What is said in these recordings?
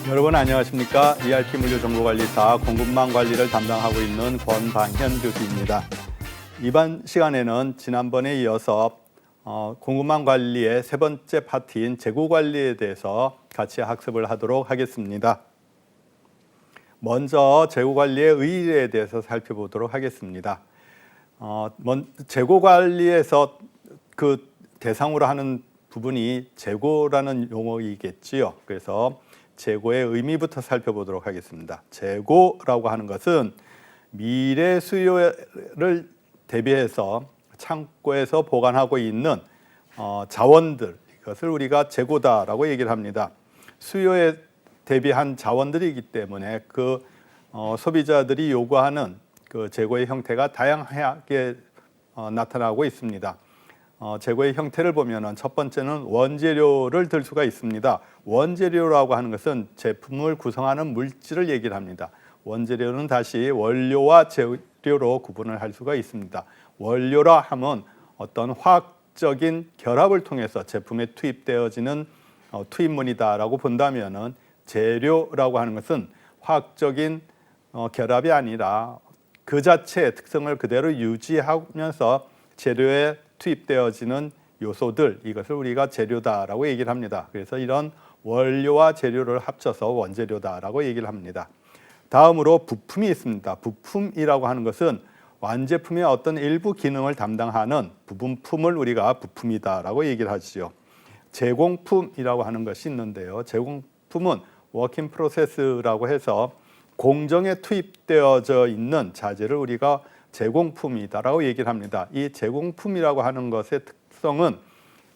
여러분 안녕하십니까? ERP 물류정보관리사 공급망 관리를 담당하고 있는 권방현 교수입니다. 이번 시간에는 지난번에 이어서 공급망 관리의 세 번째 파트인 재고 관리에 대해서 같이 학습을 하도록 하겠습니다. 먼저 재고 관리의 의의에 대해서 살펴보도록 하겠습니다. 재고 관리에서 그 대상으로 하는 부분이 재고라는 용어이겠지요. 그래서 재고의 의미부터 살펴보도록 하겠습니다. 재고라고 하는 것은 미래 수요를 대비해서 창고에서 보관하고 있는 자원들, 이것을 우리가 재고다라고 얘기를 합니다. 수요에 대비한 자원들이기 때문에 그 소비자들이 요구하는 그 재고의 형태가 다양하게 나타나고 있습니다. 재고의 형태를 보면은 첫 번째는 원재료를 들 수가 있습니다. 원재료라고 하는 것은 제품을 구성하는 물질을 얘기를 합니다. 원재료는 다시 원료와 재료로 구분을 할 수가 있습니다. 원료라 하면 어떤 화학적인 결합을 통해서 제품에 투입되어지는 투입물이다라고 본다면은 재료라고 하는 것은 화학적인 결합이 아니라 그 자체의 특성을 그대로 유지하면서 재료에 투입되어지는 요소들, 이것을 우리가 재료다라고 얘기를 합니다. 그래서 이런 원료와 재료를 합쳐서 원재료다라고 얘기를 합니다. 다음으로 부품이 있습니다. 부품이라고 하는 것은 완제품의 어떤 일부 기능을 담당하는 부분품을 우리가 부품이다라고 얘기를 하죠. 제공품이라고 하는 것이 있는데요. 제공품은 워킹 프로세스라고 해서 공정에 투입되어져 있는 자재를 우리가 제공품이다라고 얘기를 합니다. 이 제공품이라고 하는 것의 특성은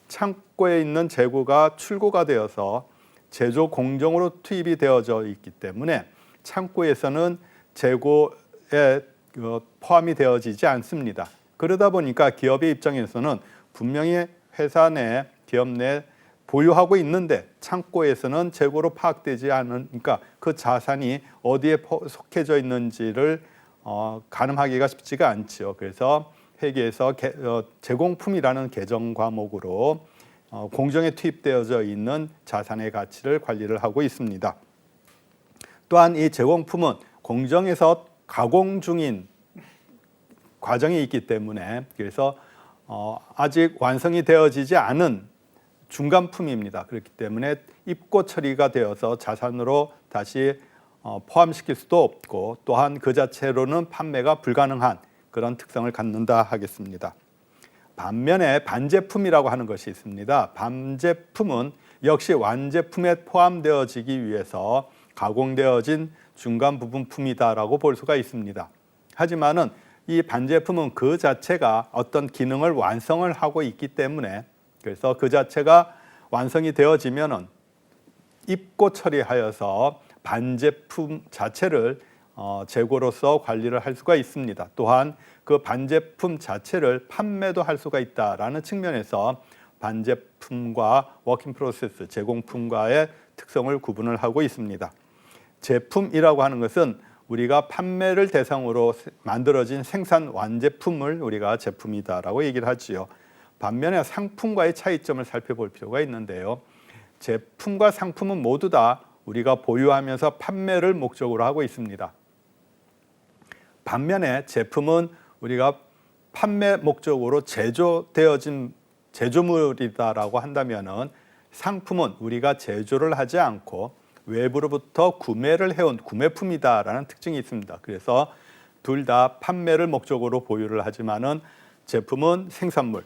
창고에 있는 재고가 출고가 되어서 제조 공정으로 투입이 되어져 있기 때문에 창고에서는 재고에 포함이 되어지지 않습니다. 그러다 보니까 기업의 입장에서는 분명히 회사 내, 기업 내 보유하고 있는데 창고에서는 재고로 파악되지 않으니까 그 자산이 어디에 속해져 있는지를 가늠하기가 쉽지가 않죠. 그래서 회계에서 제공품이라는 계정 과목으로 공정에 투입되어져 있는 자산의 가치를 관리를 하고 있습니다. 또한 이 제공품은 공정에서 가공 중인 과정이 있기 때문에 그래서 아직 완성이 되어지지 않은 중간품입니다. 그렇기 때문에 입고 처리가 되어서 자산으로 다시 포함시킬 수도 없고 또한 그 자체로는 판매가 불가능한 그런 특성을 갖는다 하겠습니다. 반면에 반제품이라고 하는 것이 있습니다. 반제품은 역시 완제품에 포함되어지기 위해서 가공되어진 중간 부분품이다라고 볼 수가 있습니다. 하지만은 이 반제품은 그 자체가 어떤 기능을 완성을 하고 있기 때문에 그래서 그 자체가 완성이 되어지면은 입고 처리하여서 반제품 자체를 재고로서 관리를 할 수가 있습니다. 또한 그 반제품 자체를 판매도 할 수가 있다라는 측면에서 반제품과 워킹 프로세스, 제공품과의 특성을 구분을 하고 있습니다. 제품이라고 하는 것은 우리가 판매를 대상으로 만들어진 생산 완제품을 우리가 제품이다라고 얘기를 하지요. 반면에 상품과의 차이점을 살펴볼 필요가 있는데요. 제품과 상품은 모두 다 우리가 보유하면서 판매를 목적으로 하고 있습니다. 반면에 제품은 우리가 판매 목적으로 제조되어진 제조물이다라고 한다면은 상품은 우리가 제조를 하지 않고 외부로부터 구매를 해온 구매품이다라는 특징이 있습니다. 그래서 둘 다 판매를 목적으로 보유를 하지만은 제품은 생산물,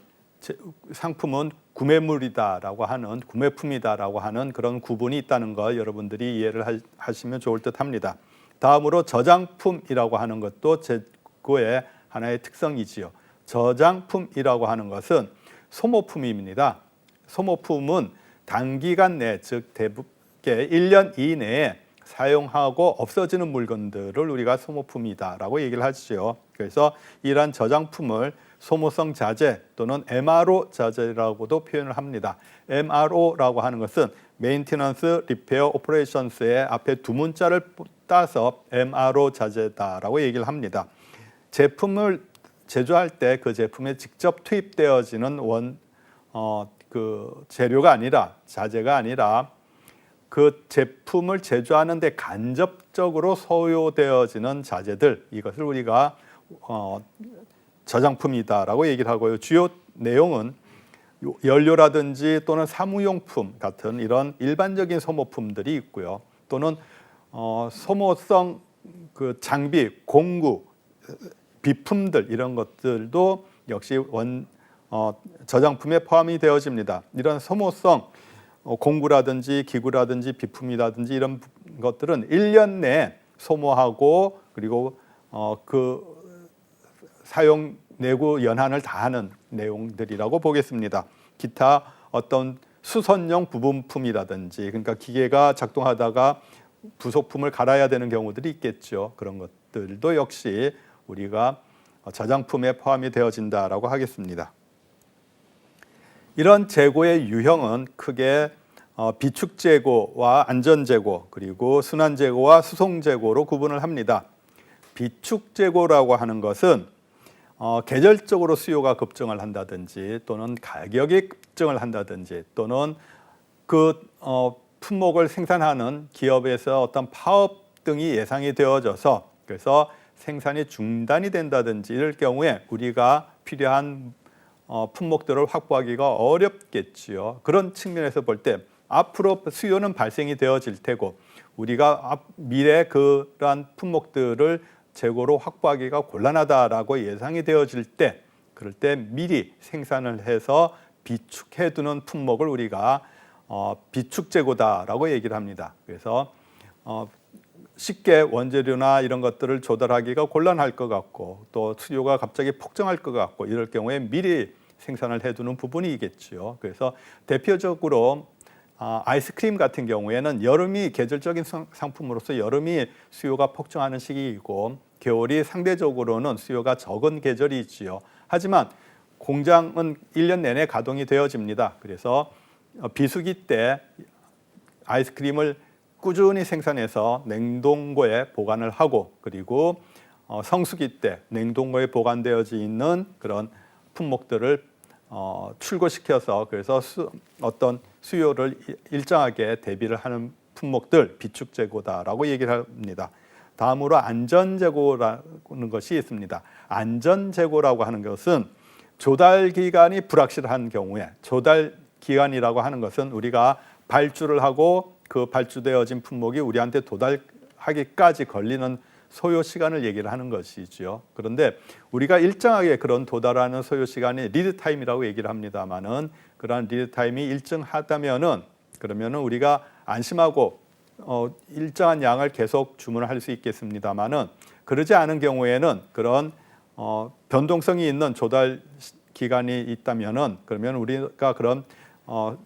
상품은 구매물이다라고 하는 구매품이다라고 하는 그런 구분이 있다는 거 여러분들이 이해를 하시면 좋을 듯합니다. 다음으로 저장품이라고 하는 것도 재고의 하나의 특성이지요. 저장품이라고 하는 것은 소모품입니다. 소모품은 단기간 내, 즉 대부분 1년 이내에 사용하고 없어지는 물건들을 우리가 소모품이다라고 얘기를 하죠. 그래서 이러한 저장품을 소모성 자재 또는 MRO 자재라고도 표현을 합니다. MRO라고 하는 것은 Maintenance, Repair, Operations의 앞에 두 문자를 따서 MRO 자재다라고 얘기를 합니다. 제품을 제조할 때 그 제품에 직접 투입되어지는 그 재료가 아니라 자재가 아니라 그 제품을 제조하는 데 간접적으로 소요되어지는 자재들, 이것을 우리가 저장품이다라고 얘기를 하고요. 주요 내용은 연료라든지 또는 사무용품 같은 이런 일반적인 소모품들이 있고요. 또는 소모성 그 장비, 공구, 비품들 이런 것들도 역시 저장품에 포함이 되어집니다. 이런 소모성 공구라든지 기구라든지 비품이라든지 이런 것들은 1년 내에 소모하고 그리고 그 사용 내구 연한을 다하는 내용들이라고 보겠습니다. 기타 어떤 수선용 부분품이라든지 그러니까 기계가 작동하다가 부속품을 갈아야 되는 경우들이 있겠죠. 그런 것들도 역시 우리가 저장품에 포함이 되어진다라고 하겠습니다. 이런 재고의 유형은 크게 비축 재고와 안전 재고 그리고 순환 재고와 수송 재고로 구분을 합니다. 비축 재고라고 하는 것은 계절적으로 수요가 급증을 한다든지 또는 가격이 급증을 한다든지 또는 그 품목을 생산하는 기업에서 어떤 파업 등이 예상이 되어져서 그래서 생산이 중단이 된다든지 이럴 경우에 우리가 필요한 품목들을 확보하기가 어렵겠지요. 그런 측면에서 볼 때 앞으로 수요는 발생이 되어질 테고 우리가 미래 그러한 품목들을 재고로 확보하기가 곤란하다라고 예상이 되어질 때 그럴 때 미리 생산을 해서 비축해 두는 품목을 우리가 비축 재고다라고 얘기를 합니다. 그래서 쉽게 원재료나 이런 것들을 조달하기가 곤란할 것 같고 또 수요가 갑자기 폭증할 것 같고 이럴 경우에 미리 생산을 해두는 부분이겠죠. 그래서 대표적으로 아이스크림 같은 경우에는 여름이 계절적인 상품으로서 여름이 수요가 폭증하는 시기이고 겨울이 상대적으로는 수요가 적은 계절이지요. 하지만 공장은 1년 내내 가동이 되어집니다. 그래서 비수기 때 아이스크림을 꾸준히 생산해서 냉동고에 보관을 하고 그리고 성수기 때 냉동고에 보관되어져 있는 그런 품목들을 출고시켜서 그래서 어떤 수요를 일정하게 대비를 하는 품목들 비축 재고다라고 얘기를 합니다. 다음으로 안전 재고라는 것이 있습니다. 안전 재고라고 하는 것은 조달 기간이 불확실한 경우에 조달 기간이라고 하는 것은 우리가 발주를 하고 그 발주되어진 품목이 우리한테 도달하기까지 걸리는 소요 시간을 얘기를 하는 것이죠. 그런데 우리가 일정하게 그런 도달하는 소요 시간이 리드 타임이라고 얘기를 합니다만은 그러한 리드 타임이 일정하다면은 그러면은 우리가 안심하고 일정한 양을 계속 주문을 할 수 있겠습니다만은 그러지 않은 경우에는 그런 변동성이 있는 조달 기간이 있다면은 그러면 우리가 그런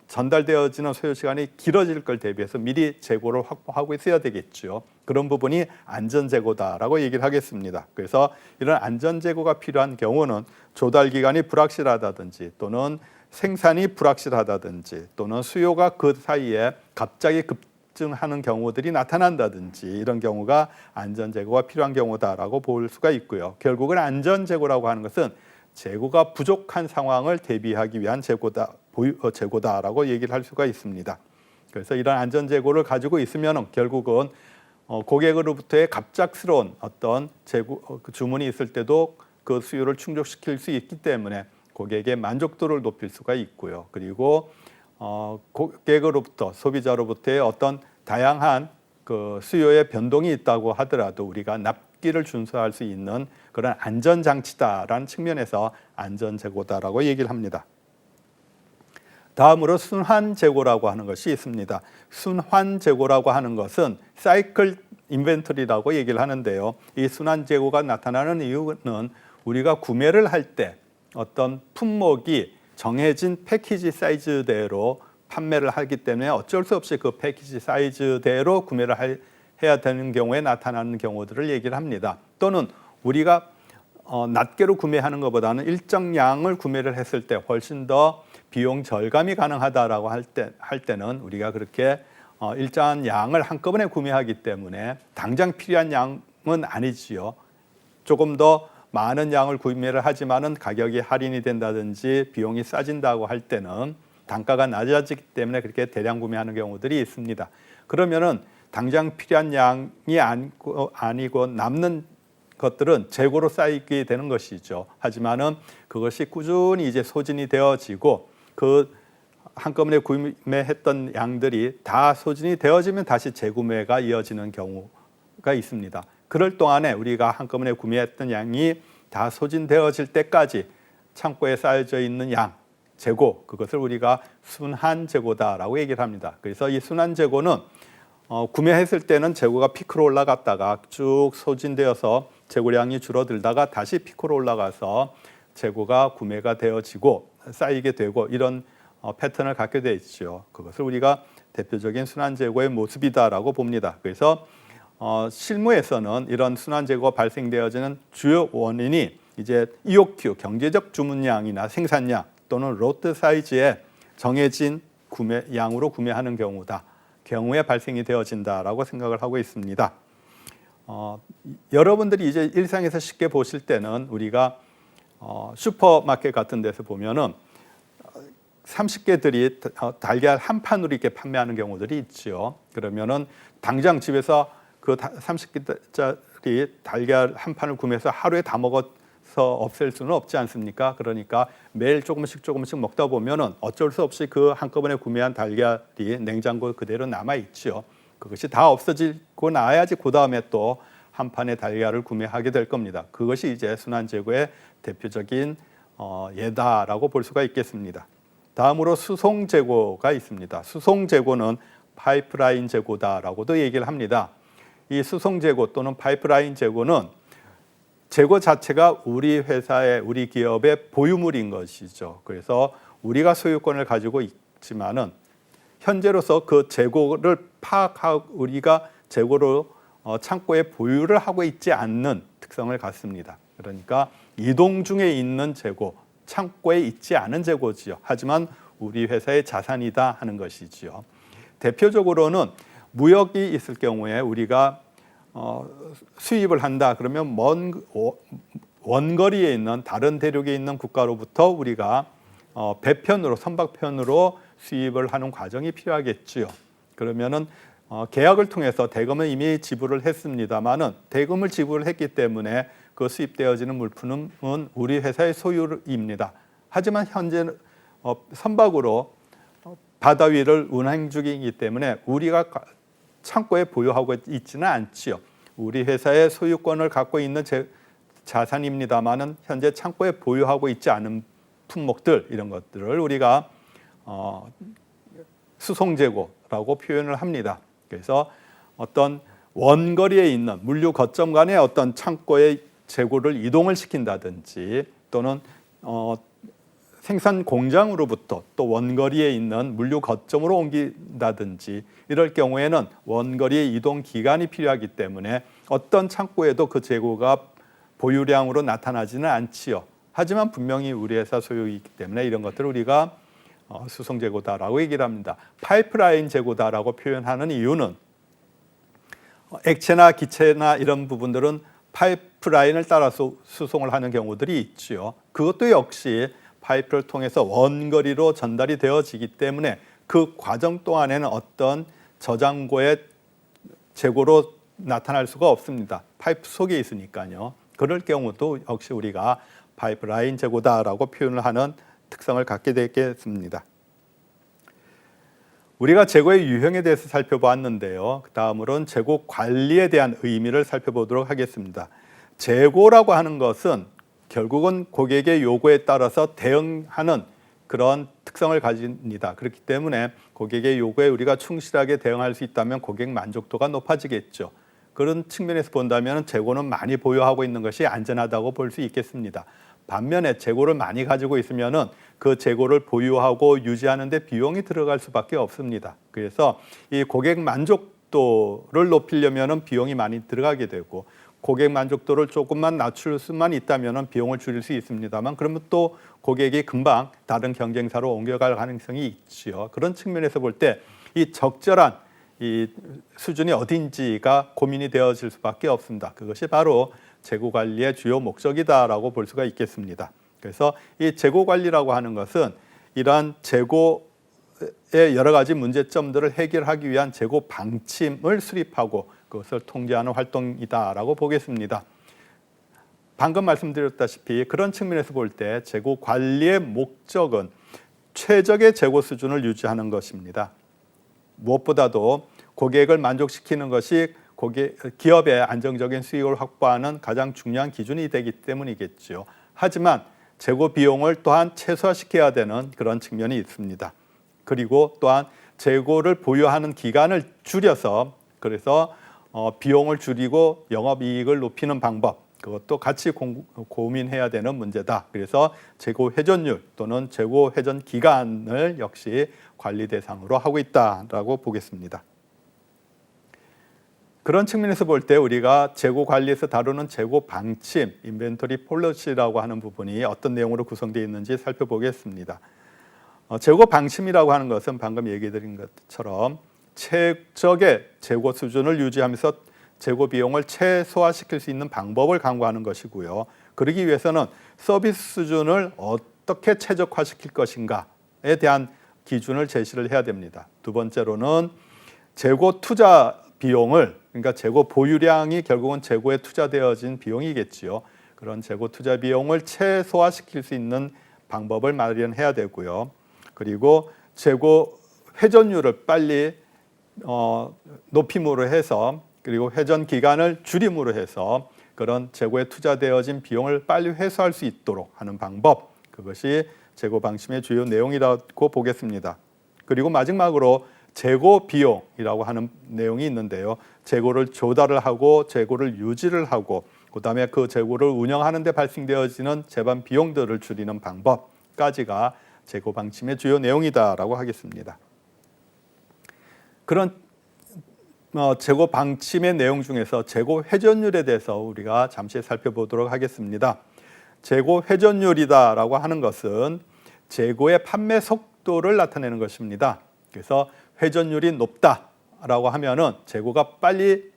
전달되어지는 소요 시간이 길어질 걸 대비해서 미리 재고를 확보하고 있어야 되겠죠. 그런 부분이 안전 재고다라고 얘기를 하겠습니다. 그래서 이런 안전 재고가 필요한 경우는 조달 기간이 불확실하다든지 또는 생산이 불확실하다든지 또는 수요가 그 사이에 갑자기 급증하는 경우들이 나타난다든지 이런 경우가 안전 재고가 필요한 경우다라고 볼 수가 있고요. 결국은 안전 재고라고 하는 것은 재고가 부족한 상황을 대비하기 위한 재고다라고 얘기를 할 수가 있습니다. 그래서 이런 안전 재고를 가지고 있으면 결국은 고객으로부터의 갑작스러운 어떤 주문이 있을 때도 그 수요를 충족시킬 수 있기 때문에 고객의 만족도를 높일 수가 있고요. 그리고 고객으로부터 소비자로부터의 어떤 다양한 그 수요의 변동이 있다고 하더라도 우리가 납기를 준수할 수 있는 그런 안전장치다라는 측면에서 안전재고다라고 얘기를 합니다. 다음으로 순환재고라고 하는 것이 있습니다. 순환재고라고 하는 것은 사이클 인벤토리라고 얘기를 하는데요. 이 순환재고가 나타나는 이유는 우리가 구매를 할 때 어떤 품목이 정해진 패키지 사이즈대로 판매를 하기 때문에 어쩔 수 없이 그 패키지 사이즈대로 구매를 해야 되는 경우에 나타나는 경우들을 얘기를 합니다. 또는 우리가 낱개로 구매하는 것보다는 일정량을 구매를 했을 때 훨씬 더 비용 절감이 가능하다라고 할 때는 우리가 그렇게 일정한 양을 한꺼번에 구매하기 때문에 당장 필요한 양은 아니지요. 조금 더 많은 양을 구매를 하지만은 가격이 할인이 된다든지 비용이 싸진다고 할 때는 단가가 낮아지기 때문에 그렇게 대량 구매하는 경우들이 있습니다. 그러면은 당장 필요한 양이 아니고 남는 것들은 재고로 쌓이게 되는 것이죠. 하지만은 그것이 꾸준히 이제 소진이 되어지고 그 한꺼번에 구매했던 양들이 다 소진이 되어지면 다시 재구매가 이어지는 경우가 있습니다. 그럴 동안에 우리가 한꺼번에 구매했던 양이 다 소진되어질 때까지 창고에 쌓여져 있는 양, 재고, 그것을 우리가 순환 재고다라고 얘기를 합니다. 그래서 이 순환 재고는 구매했을 때는 재고가 피크로 올라갔다가 쭉 소진되어서 재고량이 줄어들다가 다시 피크로 올라가서 재고가 구매가 되어지고 쌓이게 되고 이런 패턴을 갖게 돼 있죠. 그것을 우리가 대표적인 순환 재고의 모습이다라고 봅니다. 그래서 실무에서는 이런 순환 재고가 발생되어지는 주요 원인이 이제 EOQ, 경제적 주문량이나 생산량 또는 로트 사이즈의 정해진 양으로 구매하는 경우에 발생이 되어진다라고 생각을 하고 있습니다. 여러분들이 이제 일상에서 쉽게 보실 때는 우리가 슈퍼마켓 같은 데서 보면은 30개들이 달걀 한 판으로 이렇게 판매하는 경우들이 있죠. 그러면은 당장 집에서 그 30개짜리 달걀 한 판을 구매해서 하루에 다 먹어서 없앨 수는 없지 않습니까? 그러니까 매일 조금씩 먹다 보면은 어쩔 수 없이 그 한꺼번에 구매한 달걀이 냉장고에 그대로 남아 있죠. 그것이 다 없어지고 나야지 그 다음에 또 한 판의 달걀을 구매하게 될 겁니다. 그것이 이제 순환 재고의 대표적인 예다라고 볼 수가 있겠습니다. 다음으로 수송 재고가 있습니다. 수송 재고는 파이프라인 재고다라고도 얘기를 합니다. 이 수송 재고 또는 파이프라인 재고는 재고 자체가 우리 회사의, 우리 기업의 보유물인 것이죠. 그래서 우리가 소유권을 가지고 있지만은 현재로서 그 재고를 파악하고 우리가 재고로 창고에 보유를 하고 있지 않는 특성을 갖습니다. 그러니까 이동 중에 있는 재고, 창고에 있지 않은 재고지요. 하지만 우리 회사의 자산이다 하는 것이지요. 대표적으로는 무역이 있을 경우에 우리가 수입을 한다 그러면 먼 원거리에 있는 다른 대륙에 있는 국가로부터 우리가 배편으로 선박편으로 수입을 하는 과정이 필요하겠지요. 그러면은 계약을 통해서 대금을 이미 지불을 했습니다만은 대금을 지불을 했기 때문에 그 수입되어지는 물품은 우리 회사의 소유입니다. 하지만 현재 선박으로 바다 위를 운행 중이기 때문에 우리가 창고에 보유하고 있지는 않지요. 우리 회사의 소유권을 갖고 있는 자산입니다만은 현재 창고에 보유하고 있지 않은 품목들 이런 것들을 우리가 수송재고라고 표현을 합니다. 그래서 어떤 원거리에 있는 물류 거점 간의 어떤 창고의 재고를 이동을 시킨다든지 또는 생산 공장으로부터 또 원거리에 있는 물류 거점으로 옮긴다든지 이럴 경우에는 원거리의 이동 기간이 필요하기 때문에 어떤 창고에도 그 재고가 보유량으로 나타나지는 않지요. 하지만 분명히 우리 회사 소유이기 때문에 이런 것들을 우리가 수송 재고다라고 얘기를 합니다. 파이프라인 재고다라고 표현하는 이유는 액체나 기체나 이런 부분들은 파이프라인을 따라서 수송을 하는 경우들이 있지요. 그것도 역시 파이프를 통해서 원거리로 전달이 되어지기 때문에 그 과정 동안에는 어떤 저장고의 재고로 나타날 수가 없습니다. 파이프 속에 있으니까요. 그럴 경우도 역시 우리가 파이프라인 재고다라고 표현을 하는 특성을 갖게 되겠습니다. 우리가 재고의 유형에 대해서 살펴보았는데요. 그 다음으로는 재고 관리에 대한 의미를 살펴보도록 하겠습니다. 재고라고 하는 것은 결국은 고객의 요구에 따라서 대응하는 그런 특성을 가집니다. 그렇기 때문에 고객의 요구에 우리가 충실하게 대응할 수 있다면 고객 만족도가 높아지겠죠. 그런 측면에서 본다면 재고는 많이 보유하고 있는 것이 안전하다고 볼 수 있겠습니다. 반면에 재고를 많이 가지고 있으면은 그 재고를 보유하고 유지하는 데 비용이 들어갈 수밖에 없습니다. 그래서 이 고객 만족도를 높이려면은 비용이 많이 들어가게 되고 고객 만족도를 조금만 낮출 수만 있다면은 비용을 줄일 수 있습니다만 그러면 또 고객이 금방 다른 경쟁사로 옮겨갈 가능성이 있지요. 그런 측면에서 볼 때 이 적절한 이 수준이 어딘지가 고민이 되어질 수밖에 없습니다. 그것이 바로 재고 관리의 주요 목적이다라고 볼 수가 있겠습니다. 그래서 이 재고 관리라고 하는 것은 이러한 재고 재고의 여러 가지 문제점들을 해결하기 위한 재고 방침을 수립하고 그것을 통제하는 활동이다라고 보겠습니다. 방금 말씀드렸다시피 그런 측면에서 볼 때 재고 관리의 목적은 최적의 재고 수준을 유지하는 것입니다. 무엇보다도 고객을 만족시키는 것이 기업의 안정적인 수익을 확보하는 가장 중요한 기준이 되기 때문이겠죠. 하지만 재고 비용을 또한 최소화시켜야 되는 그런 측면이 있습니다. 그리고 또한 재고를 보유하는 기간을 줄여서 그래서 비용을 줄이고 영업이익을 높이는 방법, 그것도 같이 고민해야 되는 문제다. 그래서 재고 회전율 또는 재고 회전 기간을 역시 관리 대상으로 하고 있다라고 보겠습니다. 그런 측면에서 볼 때 우리가 재고 관리에서 다루는 재고 방침, 인벤토리 폴리시라고 하는 부분이 어떤 내용으로 구성되어 있는지 살펴보겠습니다. 재고 방침이라고 하는 것은 방금 얘기 드린 것처럼 최적의 재고 수준을 유지하면서 재고 비용을 최소화시킬 수 있는 방법을 강구하는 것이고요. 그러기 위해서는 서비스 수준을 어떻게 최적화시킬 것인가에 대한 기준을 제시를 해야 됩니다. 두 번째로는 재고 투자 비용을, 그러니까 재고 보유량이 결국은 재고에 투자되어진 비용이겠지요. 그런 재고 투자 비용을 최소화시킬 수 있는 방법을 마련해야 되고요. 그리고 재고 회전율을 빨리 높임으로 해서 그리고 회전 기간을 줄임으로 해서 그런 재고에 투자되어진 비용을 빨리 회수할 수 있도록 하는 방법, 그것이 재고 방침의 주요 내용이라고 보겠습니다. 그리고 마지막으로 재고 비용이라고 하는 내용이 있는데요. 재고를 조달을 하고 재고를 유지를 하고 그다음에 그 재고를 운영하는 데 발생되어지는 재반 비용들을 줄이는 방법까지가 재고 방침의 주요 내용이다라고 하겠습니다. 그런 재고 방침의 내용 중에서 재고 회전율에 대해서 우리가 잠시 살펴보도록 하겠습니다. 재고 회전율이다라고 하는 것은 재고의 판매 속도를 나타내는 것입니다. 그래서 회전율이 높다라고 하면은 재고가 빨리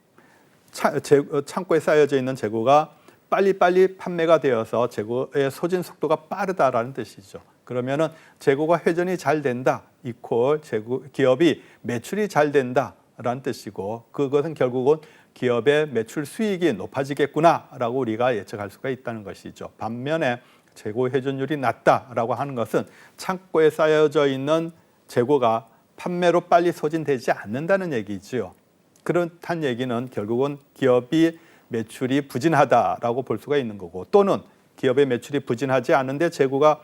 창고에 쌓여져 있는 재고가 빨리빨리 판매가 되어서 재고의 소진 속도가 빠르다라는 뜻이죠. 그러면은 재고가 회전이 잘 된다 이퀄 기업이 매출이 잘 된다라는 뜻이고 그것은 결국은 기업의 매출 수익이 높아지겠구나라고 우리가 예측할 수가 있다는 것이죠. 반면에 재고 회전율이 낮다라고 하는 것은 창고에 쌓여져 있는 재고가 판매로 빨리 소진되지 않는다는 얘기죠. 그렇다는 얘기는 결국은 기업이 매출이 부진하다라고 볼 수가 있는 거고 또는 기업의 매출이 부진하지 않은데 재고가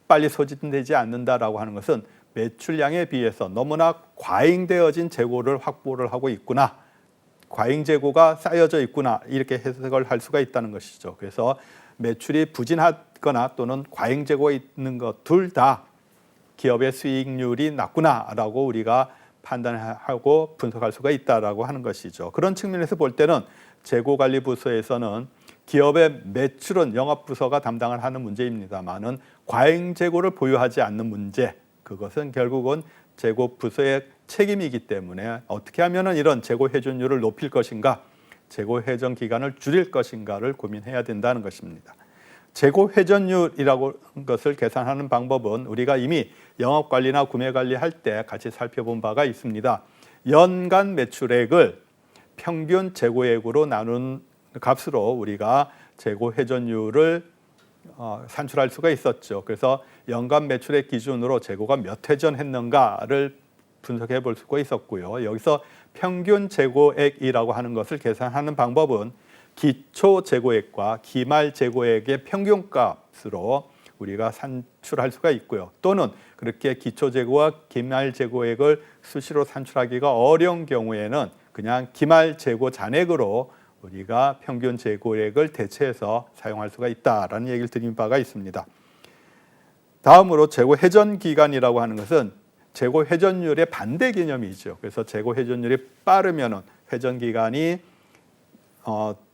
빨리 소진되지 않는다라고 하는 것은 매출량에 비해서 너무나 과잉되어진 재고를 확보를 하고 있구나. 과잉 재고가 쌓여져 있구나. 이렇게 해석을 할 수가 있다는 것이죠. 그래서 매출이 부진하거나 또는 과잉 재고가 있는 것 둘 다 기업의 수익률이 낮구나라고 우리가 판단하고 분석할 수가 있다라고 하는 것이죠. 그런 측면에서 볼 때는 재고관리부서에서는 기업의 매출은 영업부서가 담당을 하는 문제입니다만은 과잉 재고를 보유하지 않는 문제, 그것은 결국은 재고부서의 책임이기 때문에 어떻게 하면 이런 재고 회전율을 높일 것인가, 재고 회전 기간을 줄일 것인가를 고민해야 된다는 것입니다. 재고 회전율이라고 하는 것을 계산하는 방법은 우리가 이미 영업관리나 구매관리 할 때 같이 살펴본 바가 있습니다. 연간 매출액을 평균 재고액으로 나눈 값으로 우리가 재고 회전율을 산출할 수가 있었죠. 그래서 연간 매출액 기준으로 재고가 몇 회전했는가를 분석해 볼 수가 있었고요. 여기서 평균 재고액이라고 하는 것을 계산하는 방법은 기초 재고액과 기말 재고액의 평균값으로 우리가 산출할 수가 있고요. 또는 그렇게 기초 재고와 기말 재고액을 수시로 산출하기가 어려운 경우에는 그냥 기말 재고 잔액으로 우리가 평균 재고액을 대체해서 사용할 수가 있다라는 얘기를 드린 바가 있습니다. 다음으로 재고 회전 기간이라고 하는 것은 재고 회전율의 반대 개념이죠. 그래서 재고 회전율이 빠르면은 회전 기간이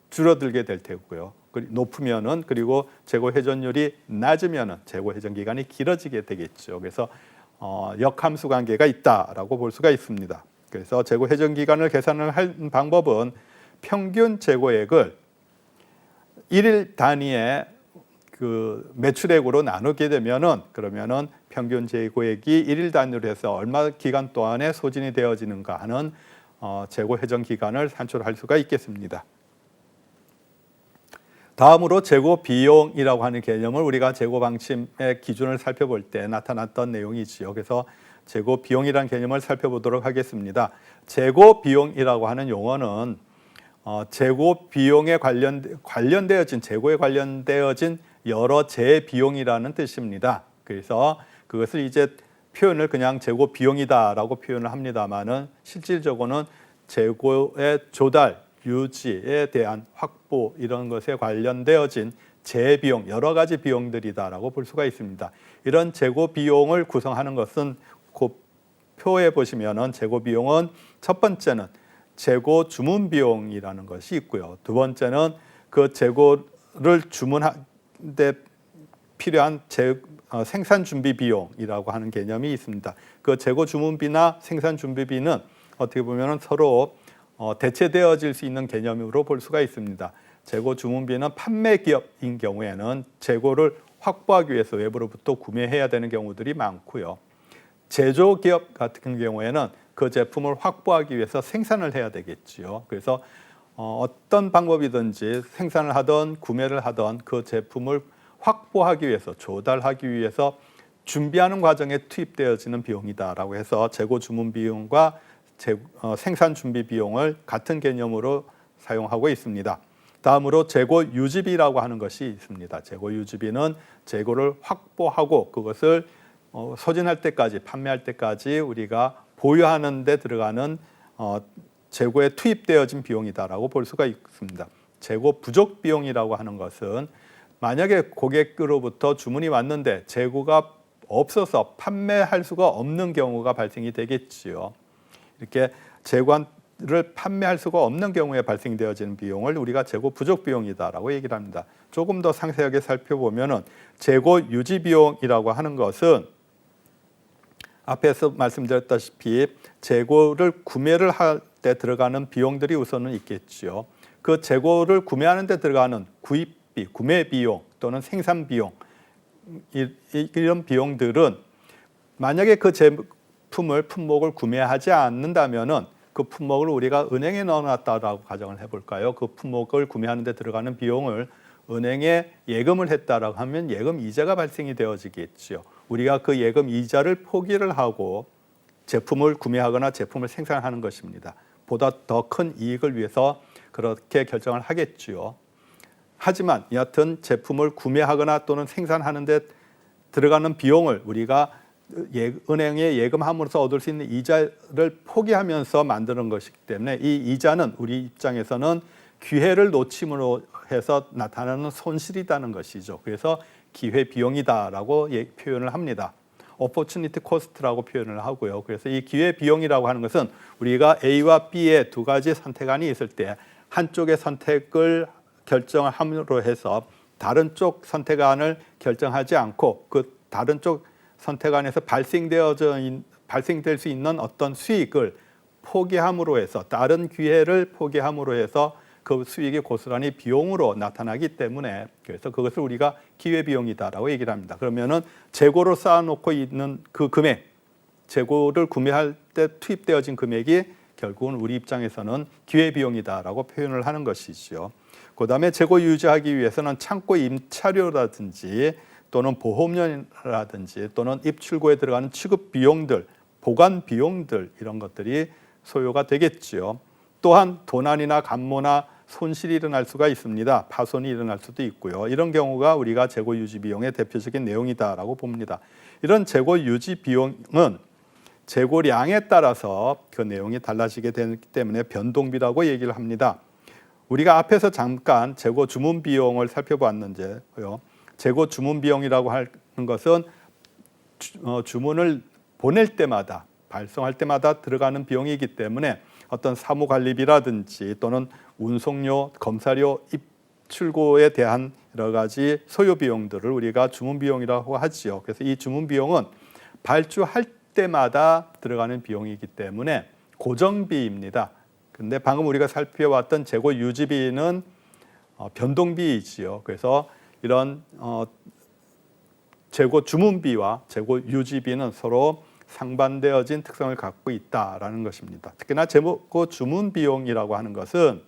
줄어들게 될 테고요. 높으면은 그리고 재고 회전율이 낮으면은 재고 회전 기간이 길어지게 되겠죠. 그래서 역함수 관계가 있다라고 볼 수가 있습니다. 그래서 재고 회전 기간을 계산을 하는 방법은 평균 재고액을 1일 단위의 그 매출액으로 나누게 되면은 그러면은 평균 재고액이 일일 단위로 해서 얼마 기간 동안에 소진이 되어지는가 하는 재고 회전 기간을 산출할 수가 있겠습니다. 다음으로 재고 비용이라고 하는 개념을 우리가 재고 방침의 기준을 살펴볼 때 나타났던 내용이지요. 그래서 재고 비용이라는 개념을 살펴보도록 하겠습니다. 재고 비용이라고 하는 용어는 재고 비용에 관련되어진 재고에 관련되어진 여러 재비용이라는 뜻입니다. 그래서 그것을 이제 표현을 그냥 재고 비용이다라고 표현을 합니다만은 실질적으로는 재고의 조달, 유지에 대한 확보 이런 것에 관련되어진 재비용, 여러 가지 비용들이다라고 볼 수가 있습니다. 이런 재고 비용을 구성하는 것은 그 표에 보시면은 재고 비용은 첫 번째는 재고 주문 비용이라는 것이 있고요. 두 번째는 그 재고를 주문하는데 필요한 생산 준비 비용이라고 하는 개념이 있습니다. 그 재고 주문비나 생산 준비비는 어떻게 보면 서로 대체되어질 수 있는 개념으로 볼 수가 있습니다. 재고 주문비는 판매 기업인 경우에는 재고를 확보하기 위해서 외부로부터 구매해야 되는 경우들이 많고요. 제조 기업 같은 경우에는 그 제품을 확보하기 위해서 생산을 해야 되겠지요. 그래서 어떤 방법이든지 생산을 하던 구매를 하던 그 제품을 확보하기 위해서 조달하기 위해서 준비하는 과정에 투입되어지는 비용이다라고 해서 재고 주문 비용과 생산 준비 비용을 같은 개념으로 사용하고 있습니다. 다음으로 재고 유지비라고 하는 것이 있습니다. 재고 유지비는 재고를 확보하고 그것을 소진할 때까지 판매할 때까지 우리가 보유하는 데 들어가는 재고에 투입되어진 비용이다라고 볼 수가 있습니다. 재고 부족 비용이라고 하는 것은 만약에 고객으로부터 주문이 왔는데 재고가 없어서 판매할 수가 없는 경우가 발생이 되겠지요. 이렇게 재고를 판매할 수가 없는 경우에 발생되어지는 비용을 우리가 재고 부족 비용이다라고 얘기를 합니다. 조금 더 상세하게 살펴보면은 재고 유지 비용이라고 하는 것은 앞에서 말씀드렸다시피 재고를 구매를 할 때 들어가는 비용들이 우선은 있겠죠. 그 재고를 구매하는 데 들어가는 구입비, 구매 비용 또는 생산 비용 이런 비용들은 만약에 그 품목을 구매하지 않는다면은 그 품목을 우리가 은행에 넣어놨다라고 가정을 해볼까요? 그 품목을 구매하는 데 들어가는 비용을 은행에 예금을 했다라고 하면 예금 이자가 발생이 되어지겠죠. 우리가 그 예금 이자를 포기를 하고 제품을 구매하거나 제품을 생산하는 것입니다. 보다 더 큰 이익을 위해서 그렇게 결정을 하겠죠. 하지만 여하튼 제품을 구매하거나 또는 생산하는 데 들어가는 비용을 우리가 은행에 예금함으로써 얻을 수 있는 이자를 포기하면서 만드는 것이기 때문에 이 이자는 우리 입장에서는 기회를 놓침으로 해서 나타나는 손실이라는 것이죠. 그래서 기회 비용이다라고 표현을 합니다. opportunity cost라고 표현을 하고요. 그래서 이 기회 비용이라고 하는 것은 우리가 A와 B의 두 가지 선택안이 있을 때 한쪽의 선택을 결정을 함으로 해서 다른 쪽 선택안을 결정하지 않고 그 다른 쪽 선택안에서 발생될 수 있는 어떤 수익을 포기함으로 해서 다른 기회를 포기함으로 해서 그 수익이 고스란히 비용으로 나타나기 때문에 그래서 그것을 우리가 기회비용이다라고 얘기를 합니다. 그러면은 재고로 쌓아놓고 있는 그 금액, 재고를 구매할 때 투입되어진 금액이 결국은 우리 입장에서는 기회비용이다라고 표현을 하는 것이죠. 그다음에 재고 유지하기 위해서는 창고 임차료라든지 또는 보험료라든지 또는 입출고에 들어가는 취급 비용들, 보관 비용들 이런 것들이 소요가 되겠지요. 또한 도난이나 감모나 손실이 일어날 수가 있습니다. 파손이 일어날 수도 있고요. 이런 경우가 우리가 재고 유지 비용의 대표적인 내용이다라고 봅니다. 이런 재고 유지 비용은 재고량에 따라서 그 내용이 달라지게 되기 때문에 변동비라고 얘기를 합니다. 우리가 앞에서 잠깐 재고 주문 비용을 살펴봤는데요. 재고 주문 비용이라고 하는 것은 주문을 보낼 때마다 발송할 때마다 들어가는 비용이기 때문에 어떤 사무관리비라든지 또는 운송료, 검사료, 입출고에 대한 여러 가지 소요 비용들을 우리가 주문 비용이라고 하지요. 그래서 이 주문 비용은 발주할 때마다 들어가는 비용이기 때문에 고정비입니다. 근데 방금 우리가 살펴봤던 재고 유지비는 변동비이지요. 그래서 이런 재고 주문비와 재고 유지비는 서로 상반되어진 특성을 갖고 있다라는 것입니다. 특히나 재고 주문 비용이라고 하는 것은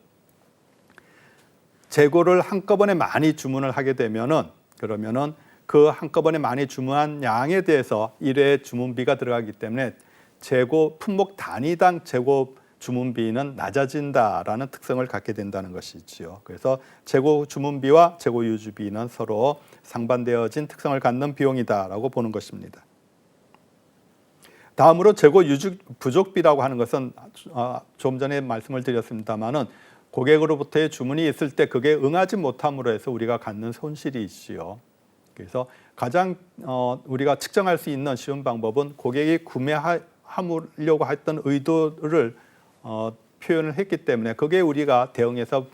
재고를 한꺼번에 많이 주문을 하게 되면은 그러면은 그 한꺼번에 많이 주문한 양에 대해서 일회 주문비가 들어가기 때문에 재고 품목 단위당 재고 주문비는 낮아진다라는 특성을 갖게 된다는 것이지요. 그래서 재고 주문비와 재고 유지비는 서로 상반되어진 특성을 갖는 비용이다라고 보는 것입니다. 다음으로 재고 부족비라고 하는 것은 좀 전에 말씀을 드렸습니다마는 고객으로부터의 주문이 있을 때 그게 응하지 못함으로 해서 우리가 갖는 손실이 있지요. 그래서 가장 우리가 측정할 수 있는 쉬운 방법은 고객이 구매하려고 했던 의도를 표현을 했기 때문에 그게 우리가 대응해서